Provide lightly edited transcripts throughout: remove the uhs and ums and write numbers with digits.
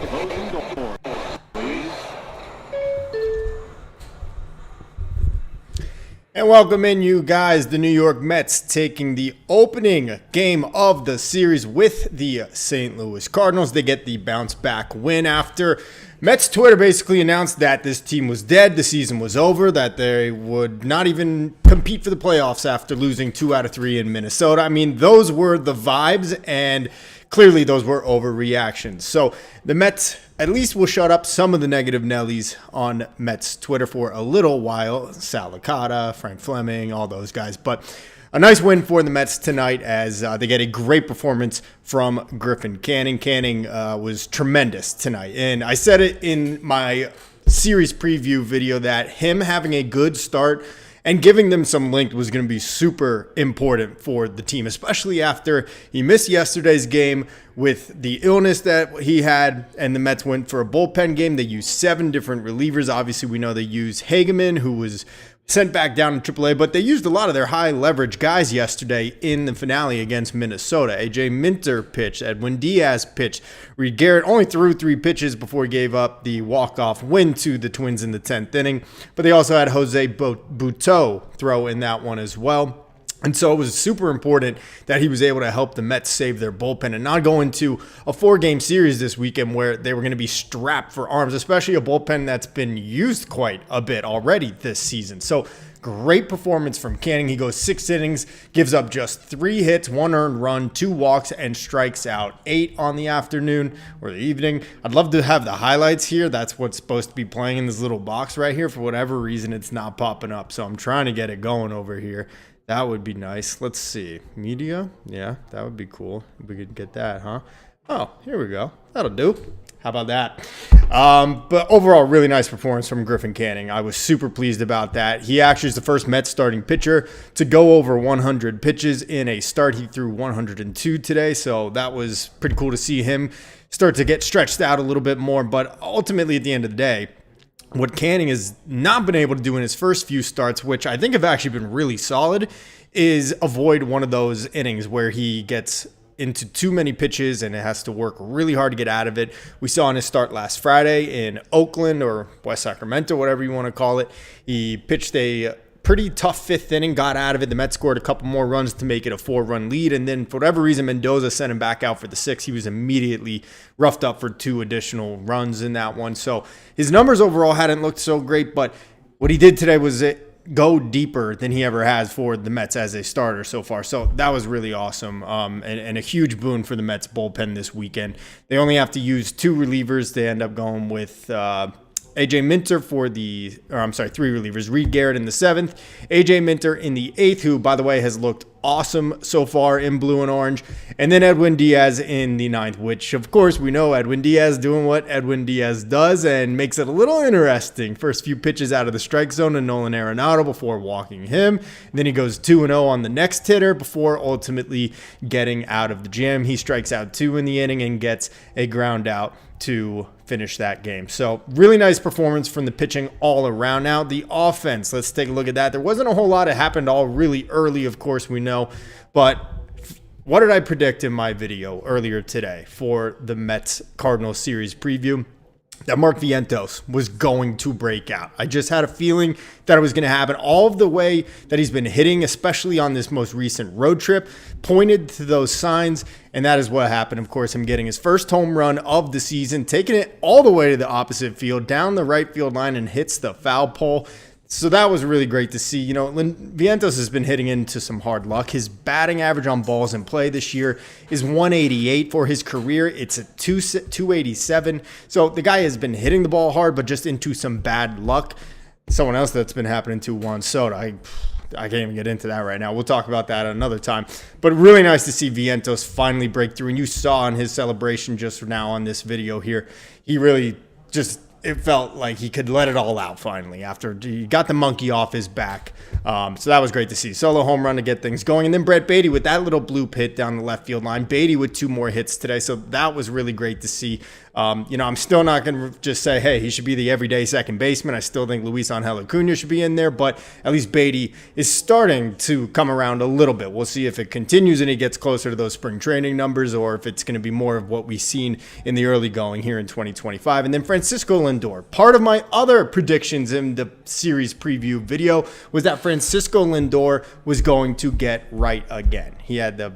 Closing door, please. And welcome in, you guys. The New York Mets taking the opening game of the series with the St. Louis Cardinals. They get the bounce back win after Mets Twitter basically announced that this team was dead, the season was over, that they would not even compete for the playoffs after losing 2 out of 3 in Minnesota. I mean, those were the vibes, and clearly those were overreactions. So the Mets at least will shut up some of the negative Nellies on Mets Twitter for a little while. Sal Licata, Frank Fleming, all those guys. But a nice win for the Mets tonight as they get a great performance from Griffin Canning. Canning was tremendous tonight. And I said it in my series preview video that him having a good start and giving them some length was going to be super important for the team, especially after he missed yesterday's game with the illness that he had, and the Mets went for a bullpen game. They used 7 different relievers. Obviously, we know they used Hageman, who was sent back down to AAA, but they used a lot of their high leverage guys yesterday in the finale against Minnesota. A.J. Minter pitched, Edwin Diaz pitched. Reed Garrett only threw 3 pitches before he gave up the walk-off win to the Twins in the 10th inning, but they also had Jose Butto throw in that one as well. And so it was super important that he was able to help the Mets save their bullpen and not go into a 4-game series this weekend where they were going to be strapped for arms, especially a bullpen that's been used quite a bit already this season. So great performance from Canning. He goes 6 innings, gives up just 3 hits, 1 earned run, 2 walks, and strikes out 8 on the afternoon or the evening. I'd love to have the highlights here. That's what's supposed to be playing in this little box right here. For whatever reason, it's not popping up. So I'm trying to get it going over here. That would be nice. Let's see. Media? Yeah, that would be cool. We could get that, huh? Oh, here we go. That'll do. How about that? But overall, really nice performance from Griffin Canning. I was super pleased about that. He actually is the first Mets starting pitcher to go over 100 pitches in a start. He threw 102 today, so that was pretty cool to see him start to get stretched out a little bit more. But ultimately, at the end of the day, what Canning has not been able to do in his first few starts, which I think have actually been really solid, is avoid one of those innings where he gets into too many pitches and it has to work really hard to get out of it. We saw in his start last Friday in Oakland or West Sacramento, whatever you want to call it. He pitched a pretty tough 5th inning, got out of it. The Mets scored a couple more runs to make it a 4-run lead. And then for whatever reason, Mendoza sent him back out for the 6th. He was immediately roughed up for 2 additional runs in that one. So his numbers overall hadn't looked so great, but what he did today was go deeper than he ever has for the Mets as a starter so far. So that was really awesome and a huge boon for the Mets bullpen this weekend. They only have to use 2 relievers. They end up going with A.J. Minter for 3 relievers. Reed Garrett in the 7th, A.J. Minter in the 8th, who, by the way, has looked awesome so far in blue and orange. And then Edwin Diaz in the 9th, which, of course, we know Edwin Diaz doing what Edwin Diaz does and makes it a little interesting. First few pitches out of the strike zone to Nolan Arenado before walking him. And then he goes 2-0 on the next hitter before ultimately getting out of the jam. He strikes out 2 in the inning and gets a ground out to finish that game. So really nice performance from the pitching all around. Now the offense, let's take a look at that. There wasn't a whole lot that happened all really early, of course we know, but what did I predict in my video earlier today for the Mets Cardinals series preview? That Mark Vientos was going to break out. I just had a feeling that it was going to happen. All of the way that he's been hitting, especially on this most recent road trip, pointed to those signs, and that is what happened. Of course, him getting his first home run of the season, taking it all the way to the opposite field, down the right field line, and hits the foul pole. So that was really great to see. You know, Vientos has been hitting into some hard luck. His batting average on balls in play this year is 188 for his career. It's a 287. So the guy has been hitting the ball hard, but just into some bad luck. Someone else that's been happening to, Juan Soto. I can't even get into that right now. We'll talk about that another time. But really nice to see Vientos finally break through. And you saw in his celebration just now on this video here, he really just it felt like he could let it all out finally after he got the monkey off his back. So that was great to see. Solo home run to get things going. And then Brett Beatty with that little bloop hit down the left field line. Beatty with 2 more hits today. So that was really great to see. I'm still not going to just say, hey, he should be the everyday second baseman. I still think Luis Angel Acuna should be in there, but at least Beatty is starting to come around a little bit. We'll see if it continues and he gets closer to those spring training numbers, or if it's going to be more of what we've seen in the early going here in 2025. And then Francisco Lindor. Part of my other predictions in the series preview video was that Francisco Lindor was going to get right again. He had the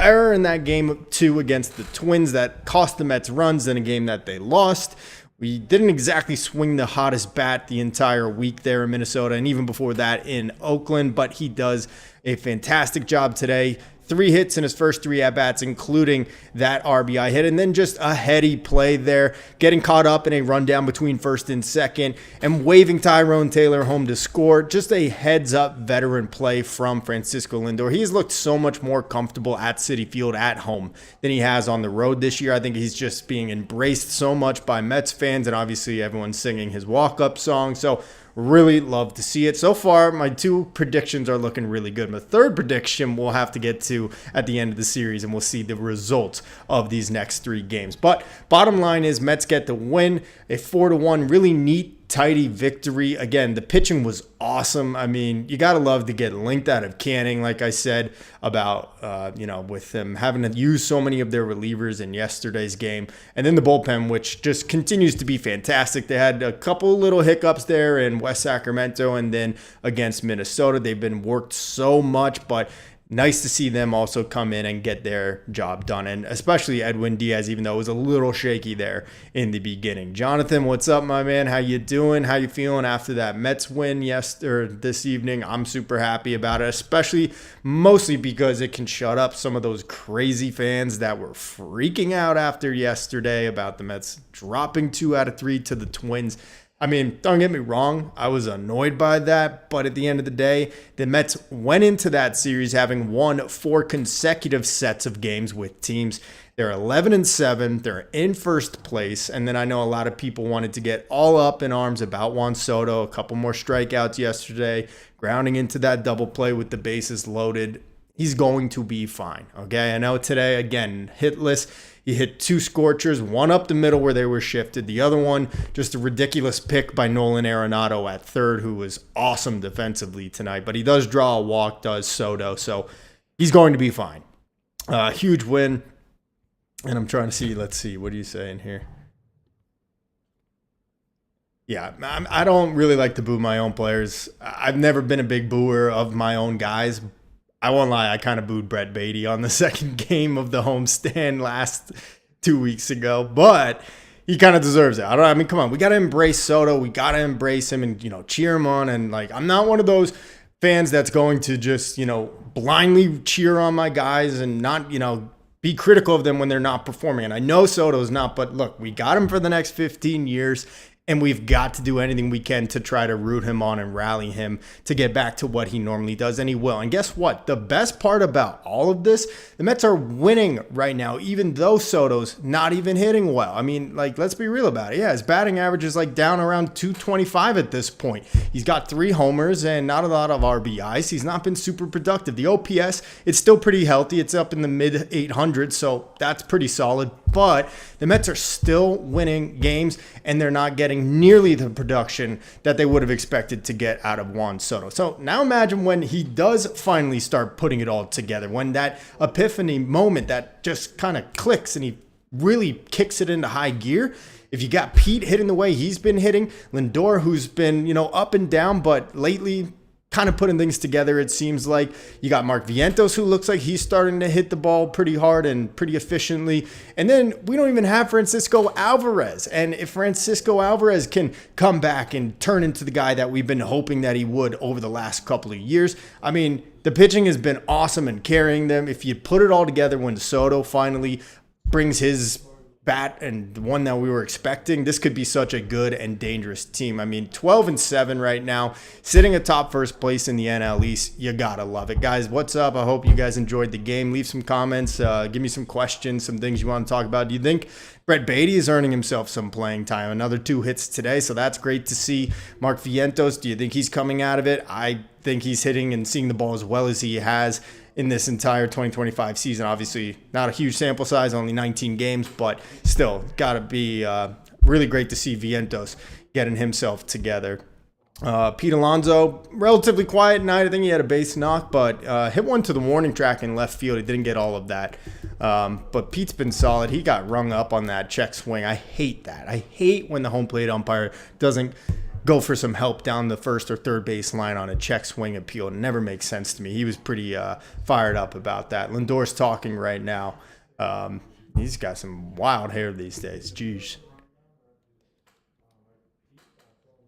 error in that game 2 against the Twins that cost the Mets runs in a game that they lost. We didn't exactly swing the hottest bat the entire week there in Minnesota, and even before that in Oakland, but he does a fantastic job today. 3 hits in his first 3 at-bats, including that RBI hit, and then just a heady play there, getting caught up in a rundown between first and second, and waving Tyrone Taylor home to score. Just a heads-up veteran play from Francisco Lindor. He's looked so much more comfortable at Citi Field at home than he has on the road this year. I think he's just being embraced so much by Mets fans, and obviously everyone's singing his walk-up song, so really love to see it. So far, my 2 predictions are looking really good. My 3rd prediction we'll have to get to at the end of the series, and we'll see the results of these next 3 games. But bottom line is Mets get the win, a 4-1, really neat, tidy victory. Again, the pitching was awesome. I mean, you got to love to get linked out of Canning, like I said, about, with them having to use so many of their relievers in yesterday's game. And then the bullpen, which just continues to be fantastic. They had a couple little hiccups there in West Sacramento and then against Minnesota. They've been worked so much, but nice to see them also come in and get their job done, and especially Edwin Diaz, even though it was a little shaky there in the beginning. Jonathan, what's up, my man? How you doing? How you feeling after that Mets win this evening? I'm super happy about it, mostly because it can shut up some of those crazy fans that were freaking out after yesterday about the Mets dropping 2 out of 3 to the Twins. I mean, don't get me wrong, I was annoyed by that, but at the end of the day, the Mets went into that series having won 4 consecutive sets of games with teams. They're 11-7, they're in first place, and then I know a lot of people wanted to get all up in arms about Juan Soto, a couple more strikeouts yesterday, grounding into that double play with the bases loaded. He's going to be fine, okay? I know today, again, hitless. He hit 2 scorchers, one up the middle where they were shifted. The other one, just a ridiculous pick by Nolan Arenado at third, who was awesome defensively tonight. But he does draw a walk, does Soto, so he's going to be fine. Huge win. And I'm trying to see, let's see, what are you saying here? Yeah, I don't really like to boo my own players. I've never been a big booer of my own guys. I won't lie, I kind of booed Brett Beatty on the second game of the homestand last 2 weeks ago, but he kind of deserves it. I mean, come on, we got to embrace Soto. We got to embrace him and, cheer him on. And, I'm not one of those fans that's going to just, blindly cheer on my guys and not, be critical of them when they're not performing. And I know Soto's not, but look, we got him for the next 15 years. And we've got to do anything we can to try to root him on and rally him to get back to what he normally does, and he will. And guess what? The best part about all of this, the Mets are winning right now, even though Soto's not even hitting well. I mean, let's be real about it. Yeah, his batting average is down around 225 at this point. He's got 3 homers and not a lot of RBIs. He's not been super productive. The OPS, it's still pretty healthy. It's up in the mid 800s, so that's pretty solid. But the Mets are still winning games, and they're not getting nearly the production that they would have expected to get out of Juan Soto. So now imagine when he does finally start putting it all together, when that epiphany moment that just kind of clicks and he really kicks it into high gear. If you got Pete hitting the way he's been hitting, Lindor, who's been, up and down, but lately kind of putting things together, it seems like. You got Mark Vientos, who looks like he's starting to hit the ball pretty hard and pretty efficiently. And then we don't even have Francisco Alvarez. And if Francisco Alvarez can come back and turn into the guy that we've been hoping that he would over the last couple of years, I mean, the pitching has been awesome and carrying them. If you put it all together when Soto finally brings his bat and the one that we were expecting, this could be such a good and dangerous team. I mean, 12-7 right now, sitting atop first place in the NL East. You gotta love it. Guys, what's up? I hope you guys enjoyed the game. Leave some comments, give me some questions, some things you want to talk about. Do you think Brett Beatty is earning himself some playing time? Another 2 hits today, so that's great to see. Mark Vientos, do you think he's coming out of it? I think he's hitting and seeing the ball as well as he has in this entire 2025 season. Obviously, not a huge sample size, only 19 games, but still, got to be really great to see Vientos getting himself together. Pete Alonso, relatively quiet night. I think he had a base knock, but hit one to the warning track in left field. He didn't get all of that. But Pete's been solid. He got rung up on that check swing. I hate that. I hate when the home plate umpire doesn't go for some help down the first or third base line on a check swing appeal. It never makes sense to me. He was pretty fired up about that. Lindor's talking right now. He's got some wild hair these days. Jeez.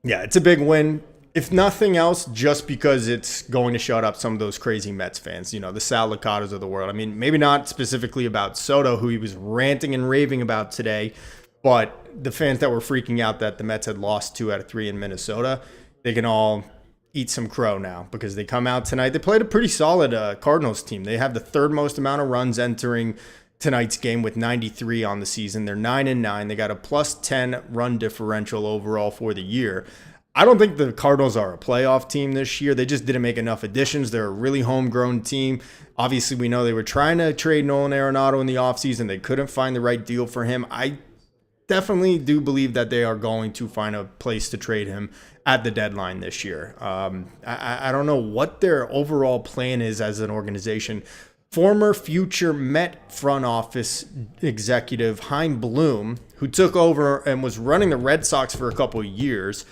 Yeah, it's a big win. If nothing else, just because it's going to shut up some of those crazy Mets fans, you know, the Sal Licatos of the world. I mean, maybe not specifically about Soto, who he was ranting and raving about today, but the fans that were freaking out that the Mets had lost 2 out of 3 in Minnesota, they can all eat some crow now because they come out tonight. They played a pretty solid Cardinals team. They have the third most amount of runs entering tonight's game with 93 on the season. They're 9-9. They got a plus 10 run differential overall for the year. I don't think the Cardinals are a playoff team this year. They just didn't make enough additions. They're a really homegrown team. Obviously, we know they were trying to trade Nolan Arenado in the offseason. They couldn't find the right deal for him. I definitely do believe that they are going to find a place to trade him at the deadline this year. I don't know what their overall plan is as an organization. Former future Met front office executive Chaim Bloom, who took over and was running the Red Sox for a couple of years,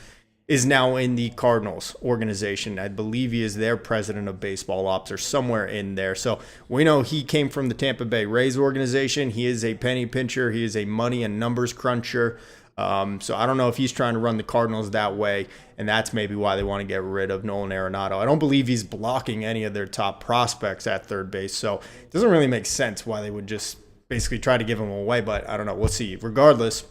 is now in the Cardinals organization. I believe he is their president of baseball ops or somewhere in there. So we know he came from the Tampa Bay Rays organization. He is a penny pincher. He is a money and numbers cruncher. So I don't know if he's trying to run the Cardinals that way, and that's maybe why they want to get rid of Nolan Arenado. I don't believe he's blocking any of their top prospects at third base, so it doesn't really make sense why they would just basically try to give him away, but I don't know. We'll see. Regardless,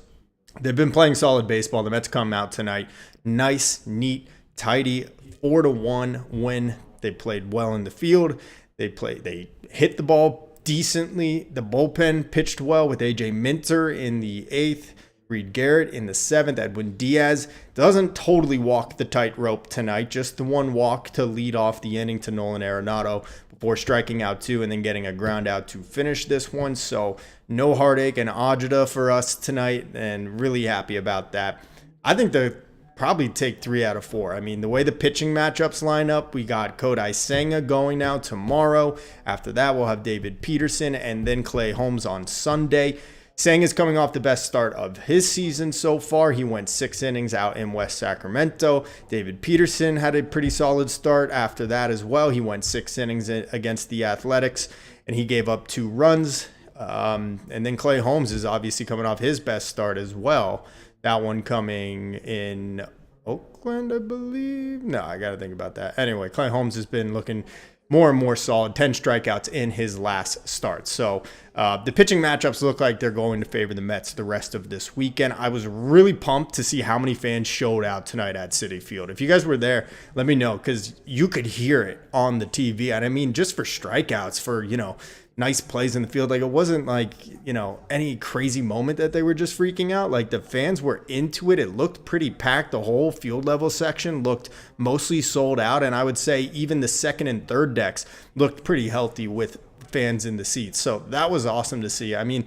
they've been playing solid baseball. The Mets come out tonight. Nice, neat, tidy, 4-1 win. They played well in the field. They hit the ball decently. The bullpen pitched well with A.J. Minter in the 8th. Reed Garrett in the 7th. Edwin Diaz doesn't totally walk the tightrope tonight. Just the one walk to lead off the inning to Nolan Arenado before striking out 2 and then getting a ground out to finish this one. So no heartache and agita for us tonight, and really happy about that. I think they'll probably take 3 out of 4. I mean, the way the pitching matchups line up, we got Kodai Senga going now tomorrow. After that, we'll have David Peterson and then Clay Holmes on Sunday. Sang is coming off the best start of his season so far. He went 6 innings out in West Sacramento. David Peterson had a pretty solid start after that as well. He went 6 innings against the Athletics, and he gave up 2 runs. And then Clay Holmes is obviously coming off his best start as well. That one coming in Oakland, I believe. No, I got to think about that. Anyway, Clay Holmes has been looking more and more solid, 10 strikeouts in his last start. So the pitching matchups look like they're going to favor the Mets the rest of this weekend. I was really pumped to see how many fans showed out tonight at Citi Field. If you guys were there, let me know, because you could hear it on the TV. And I mean, just for strikeouts, for, you know, nice plays in the field. Like, it wasn't like, you know, any crazy moment that they were just freaking out. Like, the fans were into it. It looked pretty packed. The whole field level section looked mostly sold out. And I would say even the second and third decks looked pretty healthy with fans in the seats. So that was awesome to see. I mean,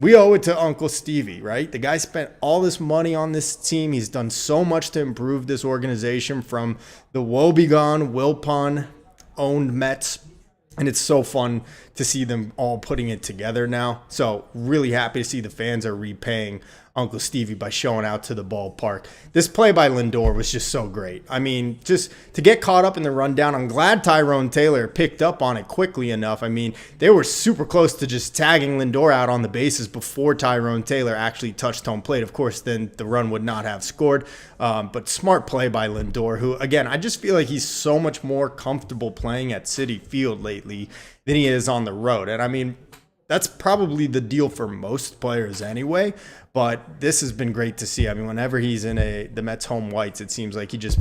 we owe it to Uncle Stevie, right? The guy spent all this money on this team. He's done so much to improve this organization from the woebegone Wilpon-owned Mets. And it's so fun to see them all putting it together now. So really happy to see the fans are repaying Uncle Stevie by showing out to the ballpark. This play by Lindor was just so great. I mean, just to get caught up in the rundown, I'm glad Tyrone Taylor picked up on it quickly enough. I mean, they were super close to just tagging Lindor out on the bases before Tyrone Taylor actually touched home plate. Of course, then the run would not have scored. But smart play by Lindor, who, again, I just feel like he's so much more comfortable playing at Citi Field lately than he is on the road. And I mean, that's probably the deal for most players anyway, but this has been great to see. I mean, whenever he's in the Mets home whites, it seems like he just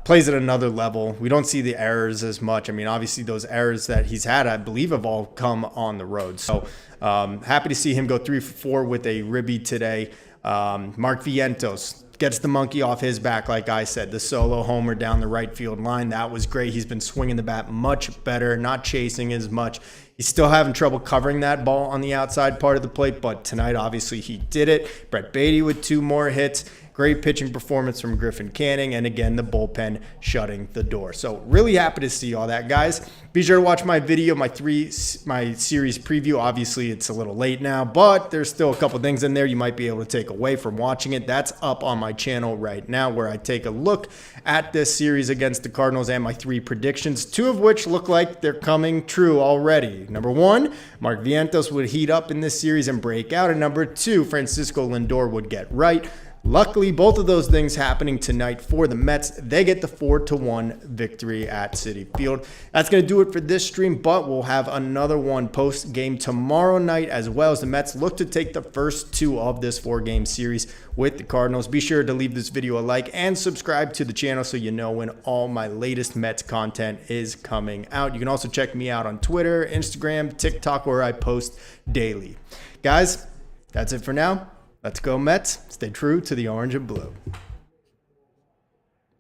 plays at another level. We don't see the errors as much. I mean, obviously those errors that he's had, I believe, have all come on the road. So happy to see him go 3 for 4 with a ribby today. Mark Vientos gets the monkey off his back, like I said. The solo homer down the right field line, that was great. He's been swinging the bat much better, not chasing as much. He's still having trouble covering that ball on the outside part of the plate, but tonight, obviously, he did it. Brett Beatty with 2 more hits. Great pitching performance from Griffin Canning, and again, the bullpen shutting the door. So really happy to see all that, guys. Be sure to watch my video, my series preview. Obviously, it's a little late now, but there's still a couple things in there you might be able to take away from watching it. That's up on my channel right now, where I take a look at this series against the Cardinals and my 3 predictions, 2 of which look like they're coming true already. Number 1, Mark Vientos would heat up in this series and break out, and number 2, Francisco Lindor would get right. Luckily, both of those things happening tonight for the Mets. They get the 4-1 victory at Citi Field. That's going to do it for this stream, but we'll have another one post-game tomorrow night, as well as the Mets look to take the first 2 of this 4-game series with the Cardinals. Be sure to leave this video a like and subscribe to the channel so you know when all my latest Mets content is coming out. You can also check me out on Twitter, Instagram, TikTok, where I post daily. Guys, that's it for now. Let's go Mets. Stay true to the orange and blue.